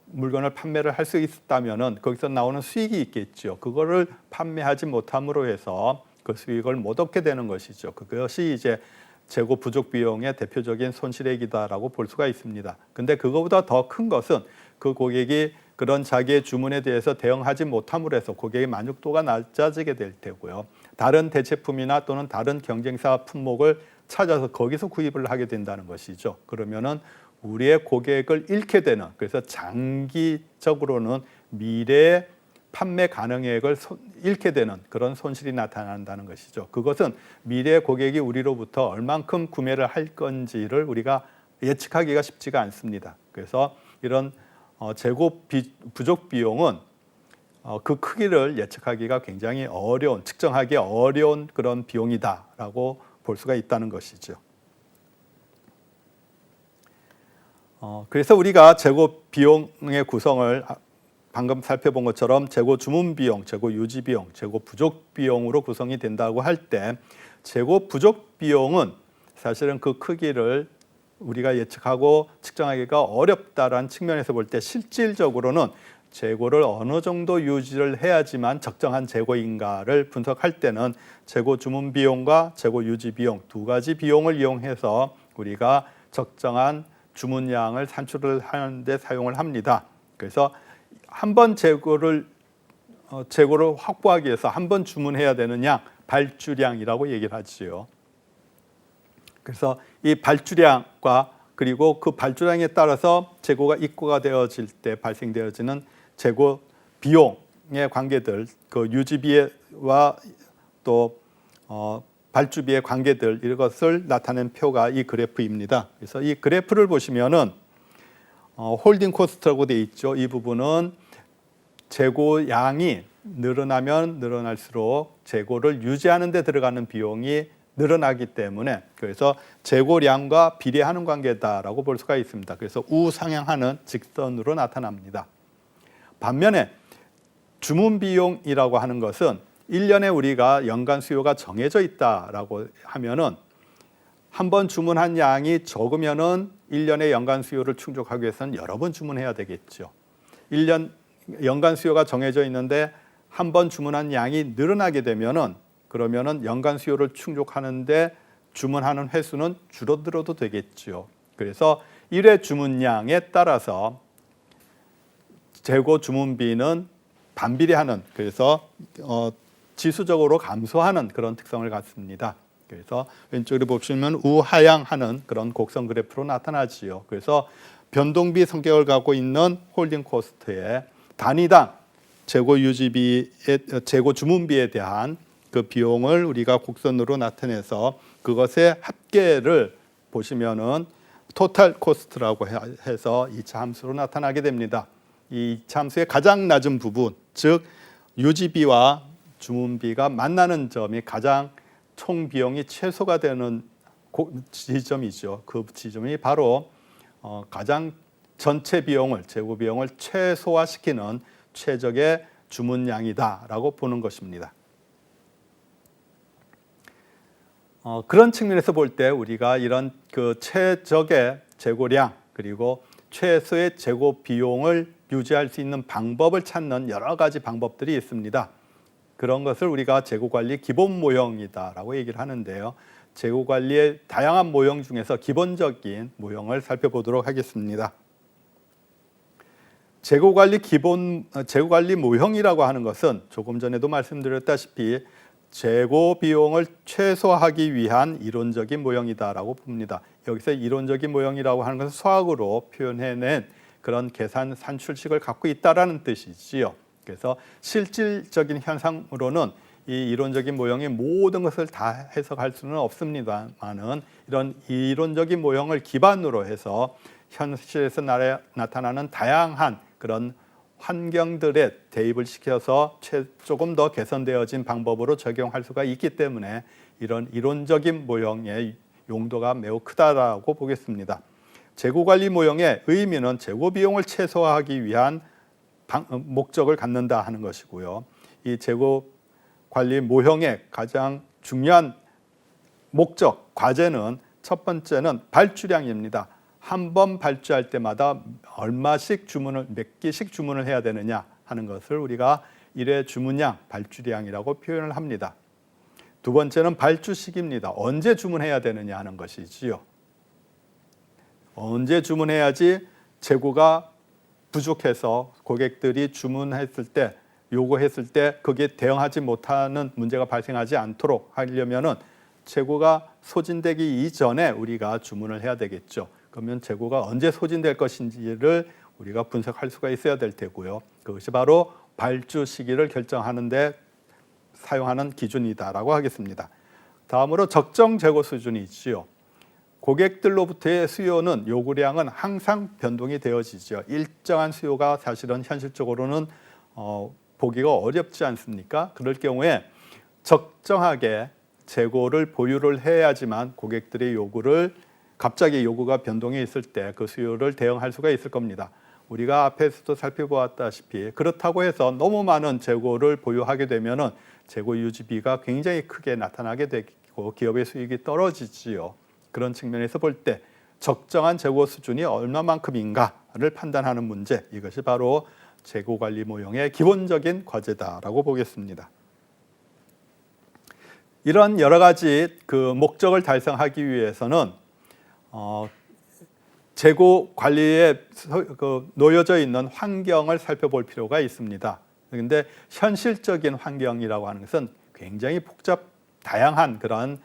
물건을 판매를 할 수 있다면은 거기서 나오는 수익이 있겠죠. 그거를 판매하지 못함으로 해서 그 수익을 못 얻게 되는 것이죠. 그것이 이제 재고 부족 비용의 대표적인 손실액이다라고 볼 수가 있습니다. 근데 그거보다 더 큰 것은 그 고객이 그런 자기의 주문에 대해서 대응하지 못함으로 해서 고객의 만족도가 낮아지게 될 테고요. 다른 대체품이나 또는 다른 경쟁사 품목을 찾아서 거기서 구입을 하게 된다는 것이죠. 그러면은 우리의 고객을 잃게 되는, 그래서 장기적으로는 미래의 판매 가능액을 잃게 되는 그런 손실이 나타난다는 것이죠. 그것은 미래의 고객이 우리로부터 얼만큼 구매를 할 건지를 우리가 예측하기가 쉽지가 않습니다. 그래서 이런 재고 부족 비용은 그 크기를 예측하기가 굉장히 어려운, 측정하기 어려운 그런 비용이다라고 볼 수가 있다는 것이죠. 그래서 우리가 재고 비용의 구성을 방금 살펴본 것처럼 재고 주문 비용, 재고 유지 비용, 재고 부족 비용으로 구성이 된다고 할 때 재고 부족 비용은 사실은 그 크기를 우리가 예측하고 측정하기가 어렵다라는 측면에서 볼 때 실질적으로는 재고를 어느 정도 유지를 해야지만 적정한 재고인가를 분석할 때는 재고 주문 비용과 재고 유지 비용 두 가지 비용을 이용해서 우리가 적정한 주문량을 산출을 하는 데 사용을 합니다. 그래서 한 번 재고를 확보하기 위해서 한 번 주문해야 되는 양, 발주량이라고 얘기를 하지요. 그래서 이 발주량과 그리고 그 발주량에 따라서 재고가 입고가 되어질 때 발생되어지는 재고 비용의 관계들, 그 유지비와 또 발주비의 관계들, 이것을 나타낸 표가 이 그래프입니다. 그래서 이 그래프를 보시면은 홀딩 코스트라고 되어 있죠. 이 부분은 재고 양이 늘어나면 늘어날수록 재고를 유지하는 데 들어가는 비용이 늘어나기 때문에 그래서 재고량과 비례하는 관계다라고 볼 수가 있습니다. 그래서 우상향하는 직선으로 나타납니다. 반면에 주문 비용이라고 하는 것은 1년에 우리가 연간 수요가 정해져 있다라고 하면은 한 번 주문한 양이 적으면은 1년의 연간 수요를 충족하기 위해서는 여러 번 주문해야 되겠죠. 1년 연간 수요가 정해져 있는데 한 번 주문한 양이 늘어나게 되면은 그러면은 연간 수요를 충족하는데 주문하는 횟수는 줄어들어도 되겠죠. 그래서 1회 주문량에 따라서 재고 주문비는 반비례하는, 그래서 지수적으로 감소하는 그런 특성을 갖습니다. 그래서 왼쪽으로 보시면 우하향하는 그런 곡선 그래프로 나타나지요. 그래서 변동비 성격을 갖고 있는 홀딩 코스트의 단위당 재고 유지비의 재고 주문비에 대한 그 비용을 우리가 곡선으로 나타내서 그것의 합계를 보시면은 토탈 코스트라고 해서 2차 함수로 나타나게 됩니다. 이 2차 함수의 가장 낮은 부분, 즉 유지비와 주문비가 만나는 점이 가장 총 비용이 최소가 되는 지점이죠. 그 지점이 바로 가장 전체 비용을, 재고 비용을 최소화시키는 최적의 주문량이다라고 보는 것입니다. 그런 측면에서 볼 때 우리가 이런 그 최적의 재고량 그리고 최소의 재고 비용을 유지할 수 있는 방법을 찾는 여러 가지 방법들이 있습니다. 그런 것을 우리가 재고관리 기본 모형이다라고 얘기를 하는데요. 재고관리의 다양한 모형 중에서 기본적인 모형을 살펴보도록 하겠습니다. 재고 관리 모형이라고 하는 것은 조금 전에도 말씀드렸다시피 재고 비용을 최소화하기 위한 이론적인 모형이다라고 봅니다. 여기서 이론적인 모형이라고 하는 것은 수학으로 표현해낸 그런 계산 산출식을 갖고 있다라는 뜻이지요. 그래서 실질적인 현상으로는 이 이론적인 모형이 모든 것을 다 해석할 수는 없습니다만은 이런 이론적인 모형을 기반으로 해서 현실에서 나타나는 다양한 그런 환경들에 대입을 시켜서 조금 더 개선되어진 방법으로 적용할 수가 있기 때문에 이런 이론적인 모형의 용도가 매우 크다라고 보겠습니다. 재고관리 모형의 의미는 재고 비용을 최소화하기 위한 목적을 갖는다 하는 것이고요. 이 재고관리 모형의 가장 중요한 목적, 과제는 첫 번째는 발주량입니다. 한 번 발주할 때마다 몇 개씩 주문을 해야 되느냐 하는 것을 우리가 일회 주문량, 발주량이라고 표현을 합니다. 두 번째는 발주식입니다. 언제 주문해야 되느냐 하는 것이지요. 언제 주문해야지 재고가 부족해서 고객들이 주문했을 때, 요구했을 때 거기에 대응하지 못하는 문제가 발생하지 않도록 하려면은 재고가 소진되기 이전에 우리가 주문을 해야 되겠죠. 그러면 재고가 언제 소진될 것인지를 우리가 분석할 수가 있어야 될 테고요. 그것이 바로 발주 시기를 결정하는 데 사용하는 기준이다라고 하겠습니다. 다음으로 적정 재고 수준이 있지요. 고객들로부터의 수요는 요구량은 항상 변동이 되어지죠. 일정한 수요가 사실은 현실적으로는 보기가 어렵지 않습니까? 그럴 경우에 적정하게 재고를 보유를 해야지만 고객들의 요구를 갑자기 요구가 변동이 있을 때 그 수요를 대응할 수가 있을 겁니다. 우리가 앞에서도 살펴보았다시피 그렇다고 해서 너무 많은 재고를 보유하게 되면은 재고 유지비가 굉장히 크게 나타나게 되고 기업의 수익이 떨어지지요. 그런 측면에서 볼 때 적정한 재고 수준이 얼마만큼인가를 판단하는 문제, 이것이 바로 재고 관리 모형의 기본적인 과제다라고 보겠습니다. 이런 여러 가지 그 목적을 달성하기 위해서는 재고 관리에 놓여져 있는 환경을 살펴볼 필요가 있습니다. 그런데 현실적인 환경이라고 하는 것은 굉장히 다양한 그런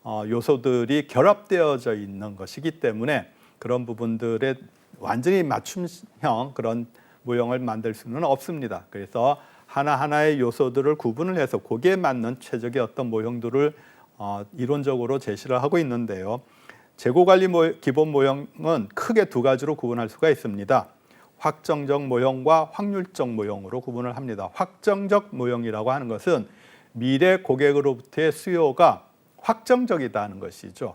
요소들이 결합되어져 있는 것이기 때문에 그런 부분들에 완전히 맞춤형 그런 모형을 만들 수는 없습니다. 그래서 하나하나의 요소들을 구분을 해서 거기에 맞는 최적의 어떤 모형들을 이론적으로 제시를 하고 있는데요. 재고관리 기본 모형은 크게 두 가지로 구분할 수가 있습니다. 확정적 모형과 확률적 모형으로 구분을 합니다. 확정적 모형이라고 하는 것은 미래 고객으로부터의 수요가 확정적이다는 것이죠.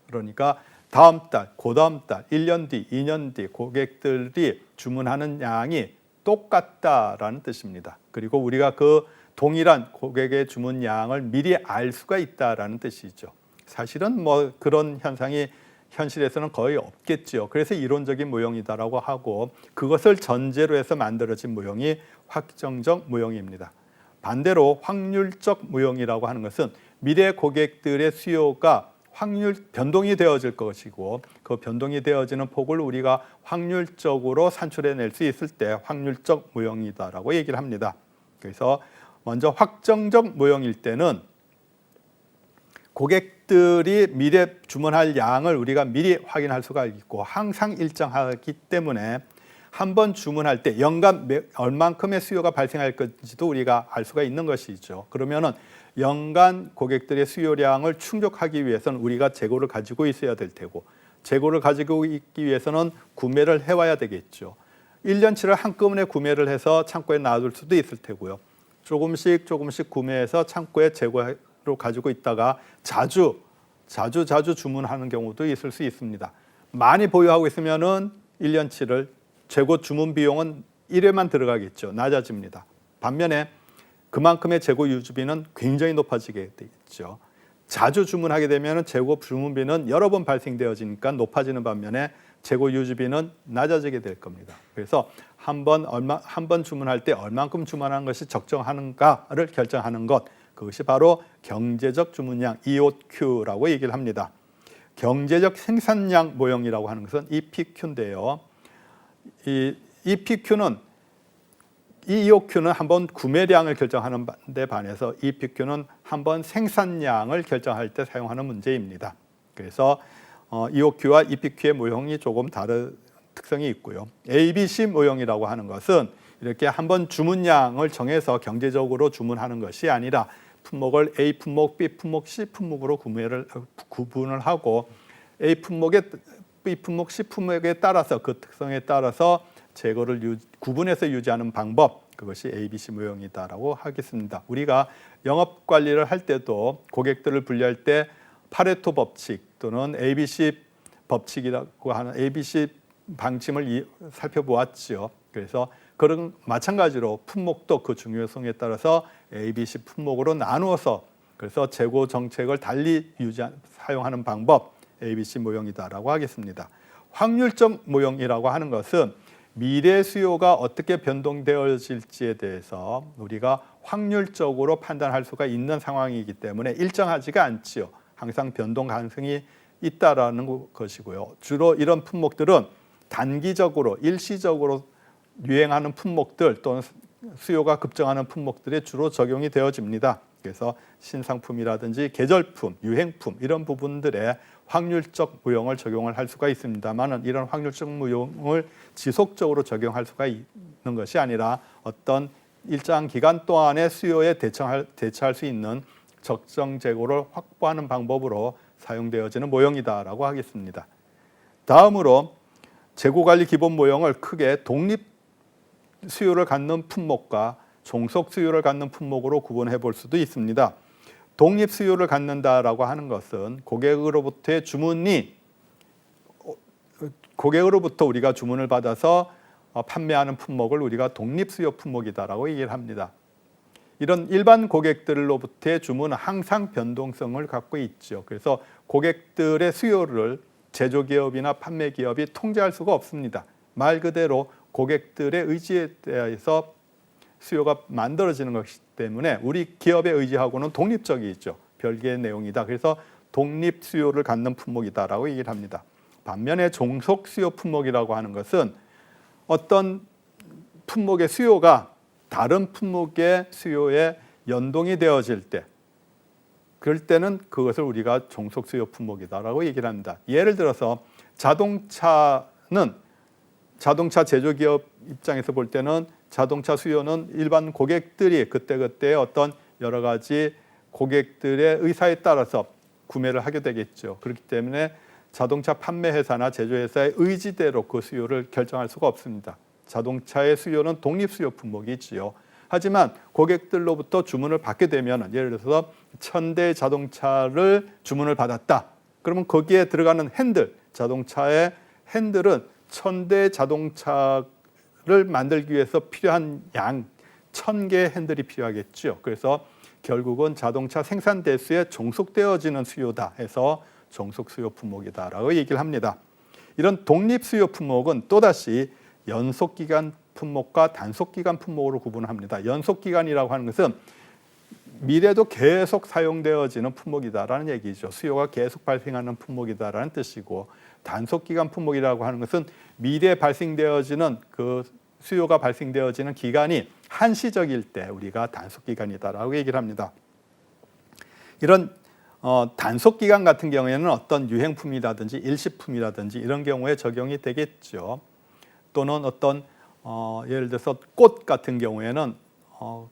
그러니까 다음 달, 그다음 달, 1년 뒤, 2년 뒤 고객들이 주문하는 양이 똑같다라는 뜻입니다. 그리고 우리가 그 동일한 고객의 주문 양을 미리 알 수가 있다라는 뜻이죠. 사실은 뭐 그런 현상이 현실에서는 거의 없겠죠. 그래서 이론적인 모형이다라고 하고 그것을 전제로 해서 만들어진 모형이 확정적 모형입니다. 반대로 확률적 모형이라고 하는 것은 미래 고객들의 수요가 변동이 되어질 것이고 그 변동이 되어지는 폭을 우리가 확률적으로 산출해낼 수 있을 때 확률적 모형이다라고 얘기를 합니다. 그래서 먼저 확정적 모형일 때는 고객들이 미래 주문할 양을 우리가 미리 확인할 수가 있고 항상 일정하기 때문에 한 번 주문할 때 연간 얼만큼의 수요가 발생할 건지도 우리가 알 수가 있는 것이죠. 그러면은 연간 고객들의 수요량을 충족하기 위해서는 우리가 재고를 가지고 있어야 될 테고 재고를 가지고 있기 위해서는 구매를 해와야 되겠죠. 1년치를 한꺼번에 구매를 해서 창고에 놔둘 수도 있을 테고요. 조금씩 구매해서 창고에 재고로 가지고 있다가 자주 주문하는 경우도 있을 수 있습니다. 많이 보유하고 있으면은 1년치를 재고 주문 비용은 1회만 들어가겠죠. 낮아집니다. 반면에 그만큼의 재고 유지비는 굉장히 높아지게 되겠죠. 자주 주문하게 되면 재고 주문비는 여러 번 발생되어지니까 높아지는 반면에 재고 유지비는 낮아지게 될 겁니다. 그래서 한 번 주문할 때 얼만큼 주문하는 것이 적정한가를 결정하는 것, 그것이 바로 경제적 주문량 EOQ라고 얘기를 합니다. 경제적 생산량 모형이라고 하는 것은 EPQ인데요. 이 EPQ는 이 EOQ는 한번 구매량을 결정하는 데 반해서 EPQ는 한번 생산량을 결정할 때 사용하는 문제입니다. 그래서 EOQ와 EPQ의 모형이 조금 다른 특성이 있고요. ABC 모형이라고 하는 것은 이렇게 한번 주문량을 정해서 경제적으로 주문하는 것이 아니라 품목을 A 품목, B 품목, C 품목으로 구분을 하고 A 품목에 B 품목, C 품목에 따라서 그 특성에 따라서 재고를 구분해서 유지하는 방법, 그것이 ABC 모형이다라고 하겠습니다. 우리가 영업 관리를 할 때도 고객들을 분류할 때 파레토 법칙 또는 ABC 법칙이라고 하는 ABC 방침을 살펴보았죠. 그래서 그런 마찬가지로 품목도 그 중요성에 따라서 ABC 품목으로 나누어서 그래서 재고 정책을 달리 사용하는 방법, ABC 모형이다라고 하겠습니다. 확률적 모형이라고 하는 것은 미래 수요가 어떻게 변동되어질지에 대해서 우리가 확률적으로 판단할 수가 있는 상황이기 때문에 일정하지가 않지요. 항상 변동 가능성이 있다라는 것이고요. 주로 이런 품목들은 단기적으로 일시적으로 유행하는 품목들 또는 수요가 급증하는 품목들에 주로 적용이 되어집니다. 그래서 신상품이라든지 계절품, 유행품 이런 부분들에 확률적 무용을 적용을 할 수가 있습니다만 이런 확률적 무용을 지속적으로 적용할 수가 있는 것이 아니라 어떤 일정 기간 동안의 수요에 대처할 수 있는 적정 재고를 확보하는 방법으로 사용되어지는 모형이다라고 하겠습니다. 다음으로 재고관리 기본 모형을 크게 독립 수요를 갖는 품목과 종속 수요를 갖는 품목으로 구분해 볼 수도 있습니다. 독립 수요를 갖는다라고 하는 것은 고객으로부터 우리가 주문을 받아서 판매하는 품목을 우리가 독립 수요 품목이다라고 얘기를 합니다. 이런 일반 고객들로부터의 주문은 항상 변동성을 갖고 있죠. 그래서 고객들의 수요를 제조기업이나 판매기업이 통제할 수가 없습니다. 말 그대로 고객들의 의지에 대해서 수요가 만들어지는 것이기 때문에 우리 기업의 의지하고는 독립적이죠. 별개의 내용이다. 그래서 독립 수요를 갖는 품목이다라고 얘기를 합니다. 반면에 종속 수요 품목이라고 하는 것은 어떤 품목의 수요가 다른 품목의 수요에 연동이 되어질 때 그럴 때는 그것을 우리가 종속 수요 품목이다라고 얘기를 합니다. 예를 들어서 자동차 제조기업 입장에서 볼 때는 자동차 수요는 일반 고객들이 그때그때 어떤 여러 가지 고객들의 의사에 따라서 구매를 하게 되겠죠. 그렇기 때문에 자동차 판매회사나 제조회사의 의지대로 그 수요를 결정할 수가 없습니다. 자동차의 수요는 독립 수요 품목이 있지요. 하지만 고객들로부터 주문을 받게 되면 예를 들어서 1000대 자동차를 주문을 받았다. 그러면 거기에 들어가는 자동차의 핸들은 1000대 자동차를 만들기 위해서 필요한 양 1000개의 핸들이 필요하겠죠. 그래서 결국은 자동차 생산 대수에 종속되어지는 수요다 해서 종속 수요 품목이다라고 얘기를 합니다. 이런 독립 수요 품목은 또다시 연속기간 품목과 단속기간 품목으로 구분합니다. 연속기간이라고 하는 것은 미래도 계속 사용되어지는 품목이다라는 얘기죠. 수요가 계속 발생하는 품목이다라는 뜻이고 단속기간 품목이라고 하는 것은 미래에 발생되어지는 그 수요가 발생되어지는 기간이 한시적일 때 우리가 단속기간이다라고 얘기를 합니다. 이런 단속기간 같은 경우에는 어떤 유행품이라든지 일시품이라든지 이런 경우에 적용이 되겠죠. 또는 어떤 예를 들어서 꽃 같은 경우에는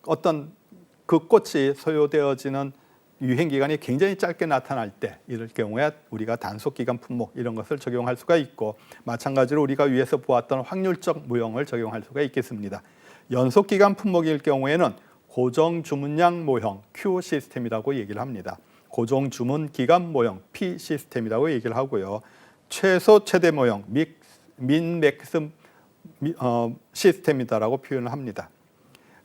어떤 그 꽃이 소요되어지는 유행기간이 굉장히 짧게 나타날 때 이럴 경우에 우리가 단속기간 품목 이런 것을 적용할 수가 있고 마찬가지로 우리가 위에서 보았던 확률적 무형을 적용할 수가 있겠습니다. 연속기간 품목일 경우에는 고정주문량 모형 Q 시스템이라고 얘기를 합니다. 고정주문기간 모형 P 시스템이라고 얘기를 하고요. 최소 최대 모형 민 맥스 시스템이다라고 표현을 합니다.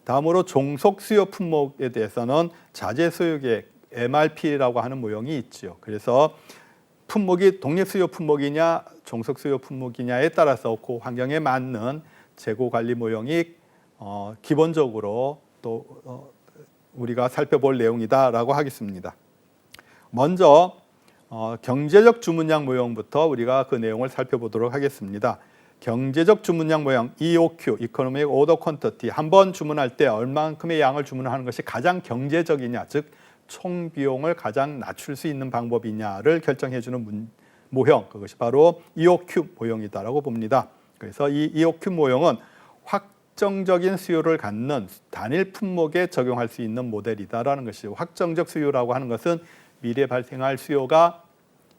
다음으로 종속 수요 품목에 대해서는 자재 소요 계획 MRP라고 하는 모형이 있죠. 그래서 품목이 독립 수요 품목이냐 종속 수요 품목이냐에 따라서 그 환경에 맞는 재고 관리 모형이 기본적으로 또 우리가 살펴볼 내용이다라고 하겠습니다. 먼저 경제적 주문량 모형부터 우리가 그 내용을 살펴보도록 하겠습니다. 경제적 주문량 모형 EOQ, Economic Order Quantity, 한 번 주문할 때 얼만큼의 양을 주문하는 것이 가장 경제적이냐, 즉 총 비용을 가장 낮출 수 있는 방법이냐를 결정해주는 모형, 그것이 바로 EOQ 모형이다라고 봅니다. 그래서 이 EOQ 모형은 확정적인 수요를 갖는 단일 품목에 적용할 수 있는 모델이다라는 것이죠. 확정적 수요라고 하는 것은 미래에 발생할 수요가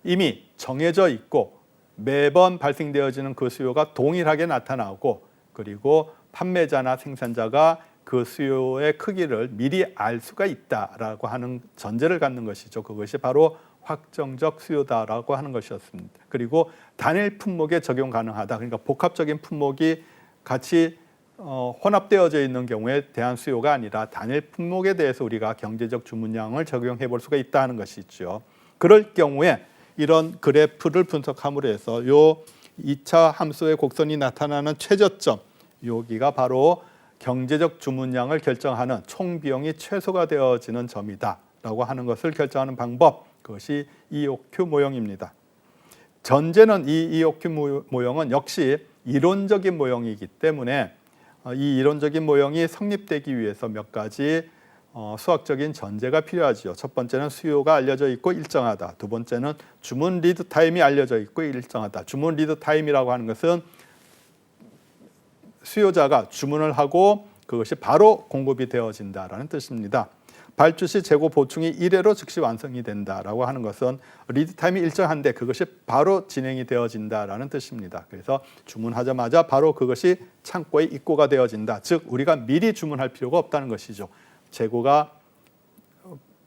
이미 정해져 있고 매번 발생되어지는 그 수요가 동일하게 나타나고, 그리고 판매자나 생산자가 그 수요의 크기를 미리 알 수가 있다라고 하는 전제를 갖는 것이죠. 그것이 바로 확정적 수요다라고 하는 것이었습니다. 그리고 단일 품목에 적용 가능하다. 그러니까 복합적인 품목이 같이 혼합되어져 있는 경우에 대한 수요가 아니라 단일 품목에 대해서 우리가 경제적 주문량을 적용해 볼 수가 있다는 것이죠. 그럴 경우에 이런 그래프를 분석함으로 해서 요 2차 함수의 곡선이 나타나는 최저점, 여기가 바로 경제적 주문량을 결정하는 총 비용이 최소가 되어지는 점이다라고 하는 것을 결정하는 방법, 그것이 EOQ 모형입니다. 전제는 이 EOQ 모형은 역시 이론적인 모형이기 때문에 이 이론적인 모형이 성립되기 위해서 몇 가지 수학적인 전제가 필요하지요. 첫 번째는 수요가 알려져 있고 일정하다. 두 번째는 주문 리드 타임이 알려져 있고 일정하다. 주문 리드 타임이라고 하는 것은 수요자가 주문을 하고 그것이 바로 공급이 되어진다라는 뜻입니다. 발주 시 재고 보충이 1회로 즉시 완성이 된다라고 하는 것은 리드 타임이 일정한데 그것이 바로 진행이 되어진다라는 뜻입니다. 그래서 주문하자마자 바로 그것이 창고에 입고가 되어진다. 즉 우리가 미리 주문할 필요가 없다는 것이죠. 재고가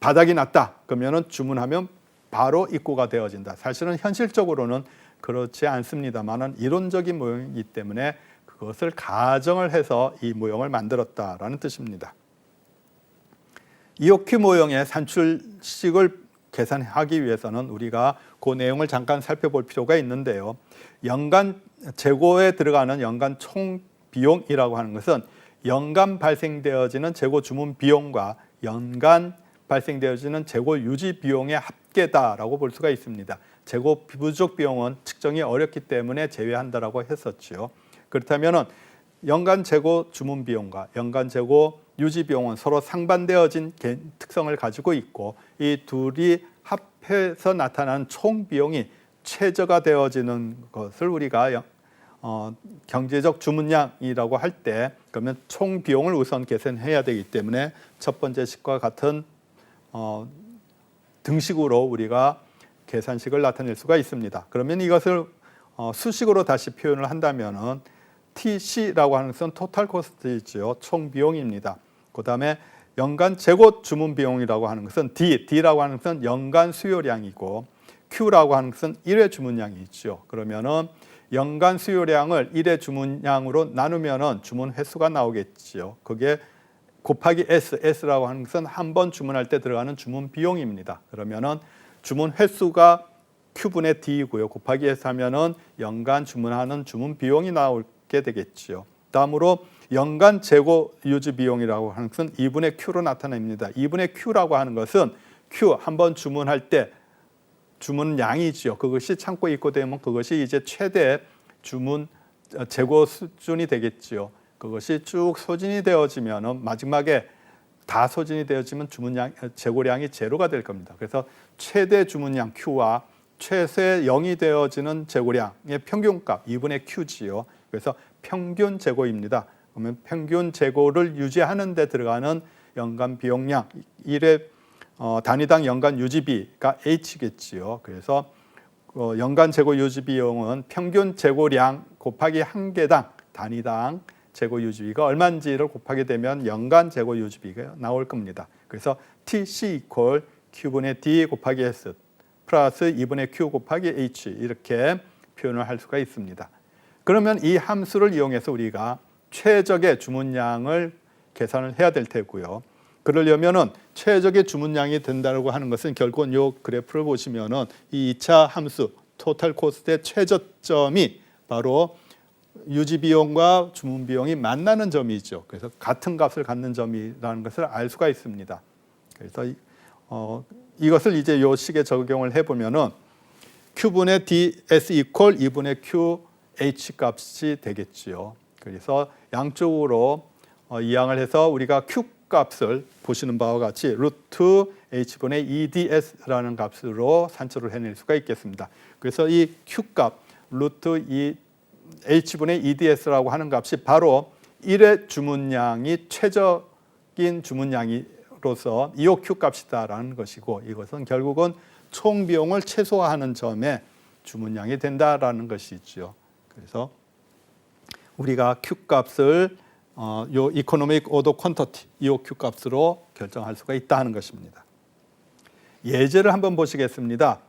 바닥이 났다. 그러면은 주문하면 바로 입고가 되어진다. 사실은 현실적으로는 그렇지 않습니다만은 이론적인 모형이기 때문에 그것을 가정을 해서 이 모형을 만들었다라는 뜻입니다. EOQ 모형의 산출식을 계산하기 위해서는 우리가 그 내용을 잠깐 살펴볼 필요가 있는데요. 연간 재고에 들어가는 연간 총 비용이라고 하는 것은 연간 발생되어지는 재고 주문 비용과 연간 발생되어지는 재고 유지 비용의 합계다라고 볼 수가 있습니다. 재고 부족 비용은 측정이 어렵기 때문에 제외한다라고 했었죠. 그렇다면은 연간 재고 주문 비용과 연간 재고 유지 비용은 서로 상반되어진 특성을 가지고 있고 이 둘이 합해서 나타나는 총 비용이 최저가 되어지는 것을 우리가 경제적 주문량이라고 할 때 그러면 총 비용을 우선 계산해야 되기 때문에 첫 번째 식과 같은 등식으로 우리가 계산식을 나타낼 수가 있습니다. 그러면 이것을 수식으로 다시 표현을 한다면은 TC라고 하는 것은 토탈 코스트이죠. 총 비용입니다. 그다음에 연간 재고 주문 비용이라고 하는 것은 D라고 하는 것은 연간 수요량이고 Q라고 하는 것은 1회 주문량이 있죠. 그러면은 연간 수요량을 1회 주문량으로 나누면은 주문 횟수가 나오겠지요. 그게 곱하기 S라고 하는 것은 한 번 주문할 때 들어가는 주문 비용입니다. 그러면은 주문 횟수가 Q분의 D이고요. 곱하기 S 하면은 연간 주문하는 주문 비용이 나오게 되겠지요. 다음으로 연간 재고 유지 비용이라고 하는 것은 2분의 Q로 나타납니다. 2분의 Q라고 하는 것은 Q 한 번 주문할 때 주문 양이지요. 그것이 창고에 입고되면 그것이 이제 최대 주문 재고 수준이 되겠지요. 그것이 쭉 소진이 되어지면은 마지막에 다 소진이 되어지면 주문량 재고량이 제로가 될 겁니다. 그래서 최대 주문량 Q와 최대 0이 되어지는 재고량의 평균값 2분의 Q지요. 그래서 평균 재고입니다. 그러면 평균 재고를 유지하는 데 들어가는 연간 비용량 1회 단위당 연간 유지비가 H겠지요. 그래서 연간 재고 유지 비용은 평균 재고량 곱하기 한 개당 단위당 재고 유지비가 얼마인지를 곱하게 되면 연간 재고 유지비가 나올 겁니다. 그래서 TC 이퀄 Q분의 D 곱하기 S 플러스 2분의 Q 곱하기 H 이렇게 표현을 할 수가 있습니다. 그러면 이 함수를 이용해서 우리가 최적의 주문량을 계산을 해야 될 테고요. 그러려면은 최적의 주문량이 된다고 하는 것은 결국은 이 그래프를 보시면은 이 2차 함수 토탈 코스트의 최저점이 바로 유지 비용과 주문 비용이 만나는 점이죠. 그래서 같은 값을 갖는 점이라는 것을 알 수가 있습니다. 그래서 이것을 이제 이 식에 적용을 해보면은 Q분의 DS 이퀄 2분의 Q H 값이 되겠지요. 그래서 양쪽으로 이항을 해서 우리가 Q 값을 보시는 바와 같이 루트 H분의 EDS라는 값으로 산출을 해낼 수가 있겠습니다. 그래서 이 Q 값, 루트 H분의 EDS라고 하는 값이 바로 1의 주문량이 최적인 주문량으로서 EOQ 값이다라는 것이고, 이것은 결국은 총 비용을 최소화하는 점에 주문량이 된다라는 것이죠. 그래서 우리가 Q 값을 요 이코노믹 오더 퀀터티 EOQ 값으로 결정할 수가 있다 하는 것입니다. 예제를 한번 보시겠습니다.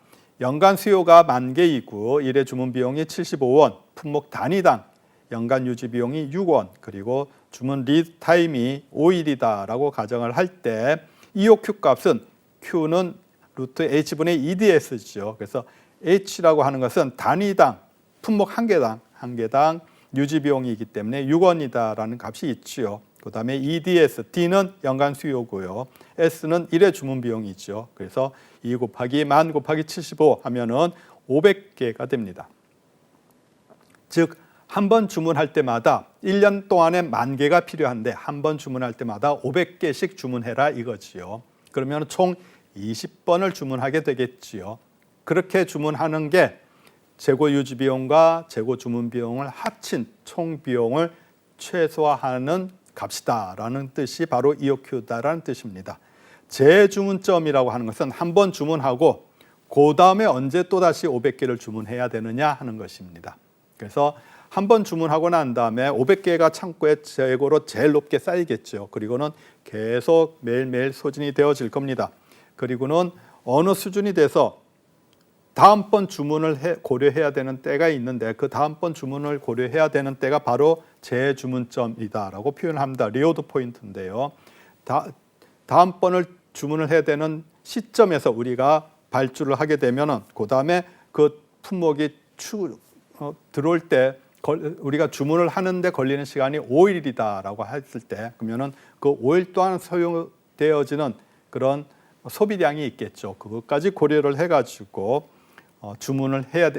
연간 수요가 10,000개이고 일회 주문 비용이 75원, 품목 단위당 연간 유지 비용이 6원, 그리고 주문 리드 타임이 5일이다라고 가정을 할 때 EOQ 값은 Q는 루트 H분의 EDS죠. 그래서 H라고 하는 것은 단위당 품목 한 개당 유지 비용이기 때문에 6원이다라는 값이 있지요. 그다음에 EDS, D는 연간 수요고요. S는 일회 주문 비용이죠. 그래서 2 곱하기 10,000 곱하기 75 하면은 500개가 됩니다. 즉 한 번 주문할 때마다 1년 동안에 10,000개가 필요한데 한 번 주문할 때마다 500개씩 주문해라 이거지요. 그러면 총 20번을 주문하게 되겠지요. 그렇게 주문하는 게 재고 유지 비용과 재고 주문 비용을 합친 총 비용을 최소화하는 값이다라는 뜻이 바로 EOQ다라는 뜻입니다. 재주문점이라고 하는 것은 한 번 주문하고 그 다음에 언제 또다시 500개를 주문해야 되느냐 하는 것입니다. 그래서 한 번 주문하고 난 다음에 500개가 창고에 재고로 제일 높게 쌓이겠죠. 그리고는 계속 매일매일 소진이 되어질 겁니다. 그리고는 어느 수준이 돼서 다음번 주문을 고려해야 되는 때가 있는데 그 다음번 주문을 고려해야 되는 때가 바로 재주문점이다라고 표현합니다. 리오드 포인트인데요. 다음번을 주문을 해야 되는 시점에서 우리가 발주를 하게 되면은 그 다음에 그 품목이 들어올 때 우리가 주문을 하는데 걸리는 시간이 5일이다라고 했을 때 그러면은 그 5일 동안 소요되어지는 그런 소비량이 있겠죠. 그것까지 고려를 해가지고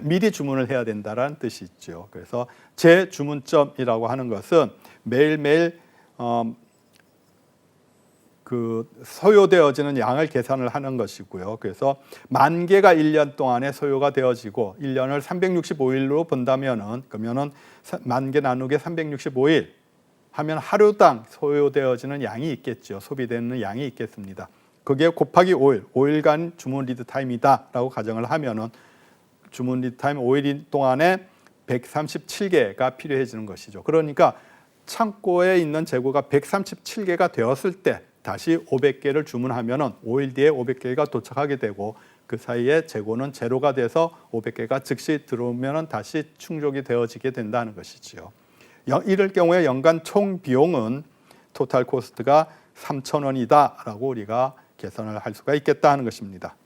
미리 주문을 해야 된다라는 뜻이 있죠. 그래서 재주문점이라고 하는 것은 매일매일 그 소요되어지는 양을 계산을 하는 것이고요. 그래서 10,000개가 1년 동안에 소요가 되어지고 1년을 365일로 본다면은 그러면은 10,000개 나누기 365일 하면 하루당 소요되어지는 양이 있겠죠. 소비되는 양이 있겠습니다. 그게 곱하기 5일간 주문 리드 타임이다라고 가정을 하면은 주문 리드 타임 5일 동안에 137개가 필요해지는 것이죠. 그러니까 창고에 있는 재고가 137개가 되었을 때 다시 500개를 주문하면은 5일 뒤에 500개가 도착하게 되고 그 사이에 재고는 제로가 돼서 500개가 즉시 들어오면은 다시 충족이 되어지게 된다는 것이지요. 이럴 경우에 연간 총 비용은 토탈 코스트가 3,000원이다라고 우리가 계산을 할 수가 있겠다 하는 것입니다.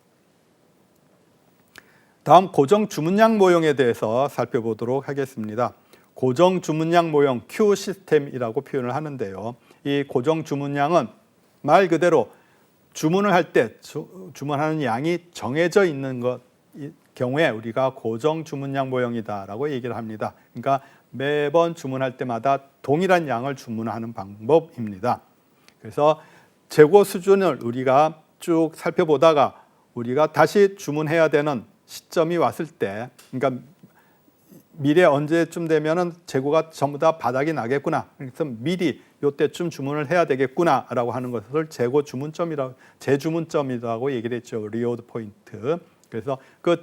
다음 고정 주문량 모형에 대해서 살펴보도록 하겠습니다. 고정 주문량 모형 Q 시스템이라고 표현을 하는데요. 이 고정 주문량은 말 그대로 주문을 할 때 주문하는 양이 정해져 있는 경우에 우리가 고정 주문량 모형이다라고 얘기를 합니다. 그러니까 매번 주문할 때마다 동일한 양을 주문하는 방법입니다. 그래서 재고 수준을 우리가 쭉 살펴보다가 우리가 다시 주문해야 되는 시점이 왔을 때, 그러니까 미래 언제쯤 되면은 재고가 전부 다 바닥이 나겠구나. 그래서 미리 요때쯤 주문을 해야 되겠구나라고 하는 것을 재주문점이라고 얘기를 했죠. 리오드 포인트. 그래서 그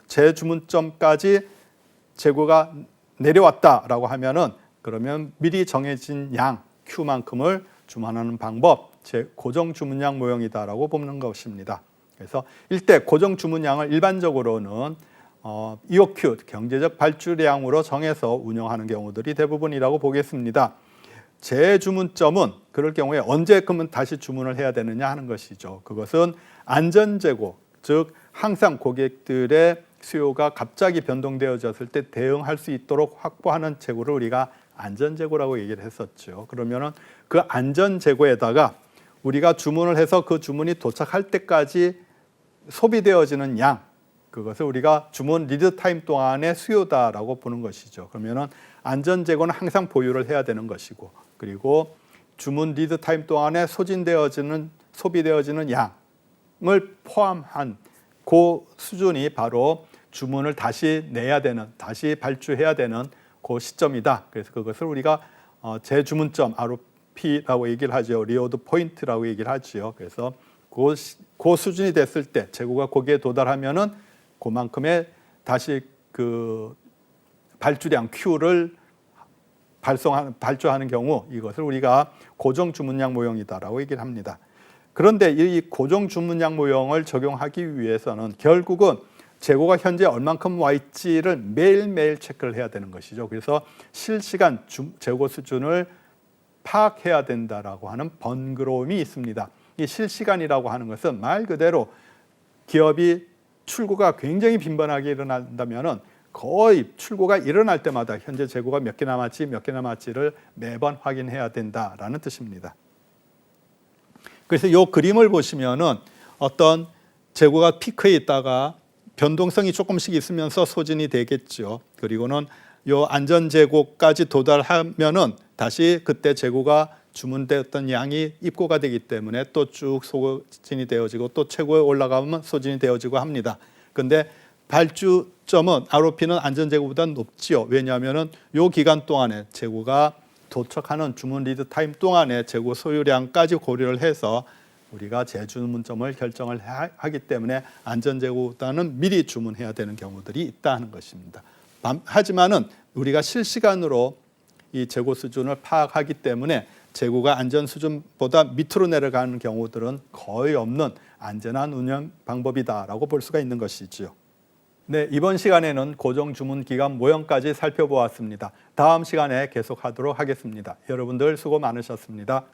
재주문점까지 재고가 내려왔다라고 하면은 그러면 미리 정해진 양 Q만큼을 주문하는 방법, 고정 주문량 모형이다라고 보는 것입니다. 그래서 일대 고정 주문량을 일반적으로는 EOQ, 경제적 발주량으로 정해서 운영하는 경우들이 대부분이라고 보겠습니다. 재주문점은 그럴 경우에 언제 그러면 다시 주문을 해야 되느냐 하는 것이죠. 그것은 안전재고, 즉 항상 고객들의 수요가 갑자기 변동되어졌을 때 대응할 수 있도록 확보하는 재고를 우리가 안전재고라고 얘기를 했었죠. 그러면은 그 안전재고에다가 우리가 주문을 해서 그 주문이 도착할 때까지 소비되어지는 양, 그것을 우리가 주문 리드 타임 동안의 수요다라고 보는 것이죠. 그러면은 안전 재고는 항상 보유를 해야 되는 것이고, 그리고 주문 리드 타임 동안에 소비되어지는 양을 포함한 그 수준이 바로 주문을 다시 내야 되는, 다시 발주해야 되는 그 시점이다. 그래서 그것을 우리가 재주문점 ROP라고 얘기를 하죠. 리워드 포인트라고 얘기를 하죠. 그래서 그 수준이 됐을 때 재고가 거기에 도달하면은 그만큼의 다시 그 발주량 Q를 발주하는 경우 이것을 우리가 고정 주문량 모형이다라고 얘기를 합니다. 그런데 이 고정 주문량 모형을 적용하기 위해서는 결국은 재고가 현재 얼만큼 와 있지를 매일매일 체크를 해야 되는 것이죠. 그래서 실시간 재고 수준을 파악해야 된다라고 하는 번거로움이 있습니다. 이 실시간이라고 하는 것은 말 그대로 기업이 출고가 굉장히 빈번하게 일어난다면은 거의 출고가 일어날 때마다 현재 재고가 몇 개 남았지를 매번 확인해야 된다라는 뜻입니다. 그래서 이 그림을 보시면은 어떤 재고가 피크에 있다가 변동성이 조금씩 있으면서 소진이 되겠죠. 그리고는 이 안전 재고까지 도달하면은 다시 그때 재고가 주문되었던 양이 입고가 되기 때문에 또 쭉 소진이 되어지고 또 최고에 올라가면 소진이 되어지고 합니다. 그런데 발주점은 ROP는 안전 재고보다 높지요. 왜냐하면은 이 기간 동안에 재고가 도착하는 주문 리드 타임 동안에 재고 소유량까지 고려를 해서 우리가 재주문점을 결정을 하기 때문에 안전 재고보다는 미리 주문해야 되는 경우들이 있다는 것입니다. 하지만은 우리가 실시간으로 이 재고 수준을 파악하기 때문에 재고가 안전 수준보다 밑으로 내려가는 경우들은 거의 없는 안전한 운영 방법이다라고 볼 수가 있는 것이지요. 네, 이번 시간에는 고정 주문 기간 모형까지 살펴보았습니다. 다음 시간에 계속하도록 하겠습니다. 여러분들 수고 많으셨습니다.